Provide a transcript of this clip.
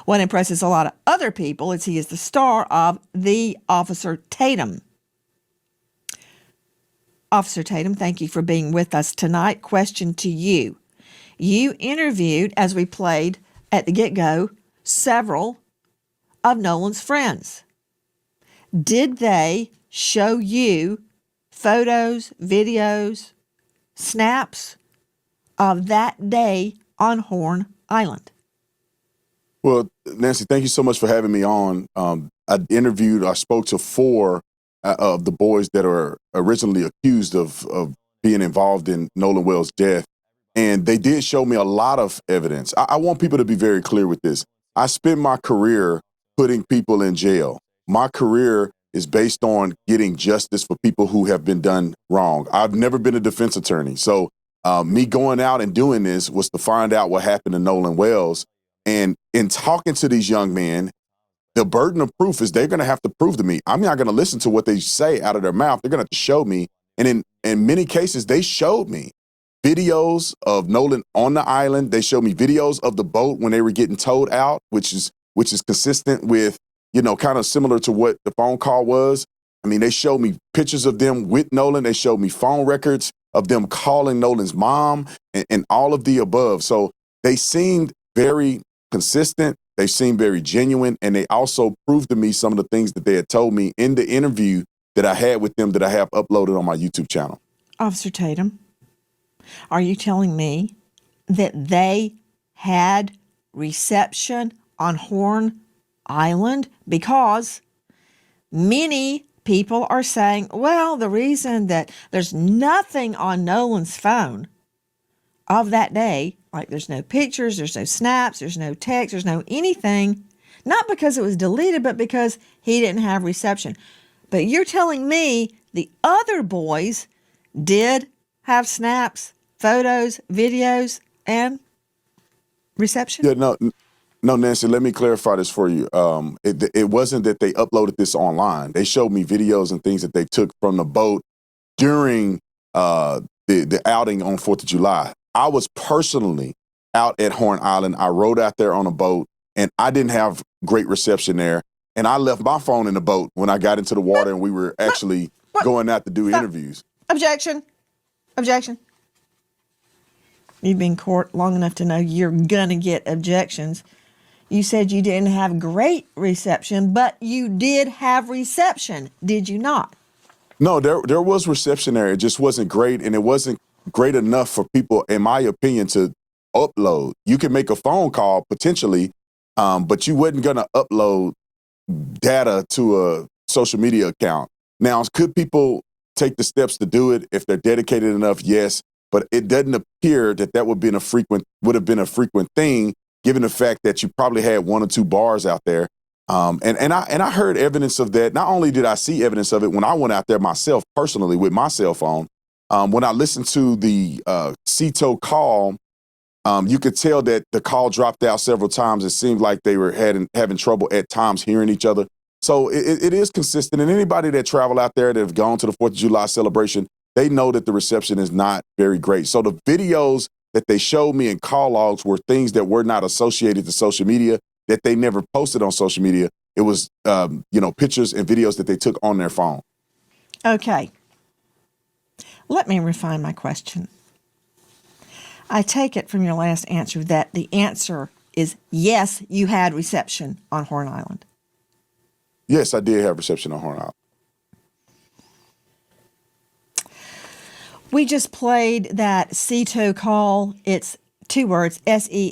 What impresses a lot of other people is he is the star of The Officer Tatum. Officer Tatum, thank you for being with us tonight. Question to you. You interviewed, as we played at the get-go, several of Nolan's friends. Did they show you photos, videos, snaps of that day on Horn Island? Well, Nancy, thank you so much for having me on. I spoke to four of the boys that are originally accused of being involved in Nolan Wells' death. And they did show me a lot of evidence. I want people to be very clear with this. I spent my career putting people in jail. My career is based on getting justice for people who have been done wrong. I've never been a defense attorney. So me going out and doing this was to find out what happened to Nolan Wells. And in talking to these young men, the burden of proof is they're going to have to prove to me. I'm not going to listen to what they say out of their mouth. They're going to have to show me. And in many cases, they showed me videos of Nolan on the island. They showed me videos of the boat when they were getting towed out, which is consistent with, kind of similar to what the phone call was. I mean, they showed me pictures of them with Nolan. They showed me phone records of them calling Nolan's mom and all of the above. So they seemed very consistent. They seemed very genuine. And they also proved to me some of the things that they had told me in the interview that I had with them that I have uploaded on my YouTube channel. Officer Tatum, are you telling me that they had reception on Horn Island? Because many people are saying, well, the reason that there's nothing on Nolan's phone of that day, like there's no pictures, there's no snaps, there's no text, there's no anything, not because it was deleted, but because he didn't have reception. But you're telling me the other boys did have snaps, photos, videos, and reception? Yeah, no, Nancy, let me clarify this for you. It wasn't that they uploaded this online. They showed me videos and things that they took from the boat during the outing on 4th of July. I was personally out at Horn Island. I rode out there on a boat, and I didn't have great reception there. And I left my phone in the boat when I got into the water and we were actually going out to do interviews. Objection. Objection. You've been in court long enough to know you're going to get objections. You said you didn't have great reception, but you did have reception, did you not? No, there was reception there. It just wasn't great, and it wasn't great enough for people, in my opinion, to upload. You can make a phone call potentially, but you wasn't going to upload data to a social media account. Now, could people take the steps to do it if they're dedicated enough? Yes, but it doesn't appear that would have been a frequent thing, given the fact that you probably had one or two bars out there. And I heard evidence of that. Not only did I see evidence of it when I went out there myself personally with my cell phone, when I listened to the CETO call, you could tell that the call dropped out several times. It seemed like they were having trouble at times hearing each other. So it is consistent. And anybody that travel out there that have gone to the 4th of July celebration, they know that the reception is not very great. So the videos that they showed me in call logs were things that were not associated to social media, that they never posted on social media. It was, pictures and videos that they took on their phone. Okay. Let me refine my question. I take it from your last answer that the answer is yes, you had reception on Horn Island. Yes, I did have reception on Horn Island. We just played that CETO call. It's two words, SETO.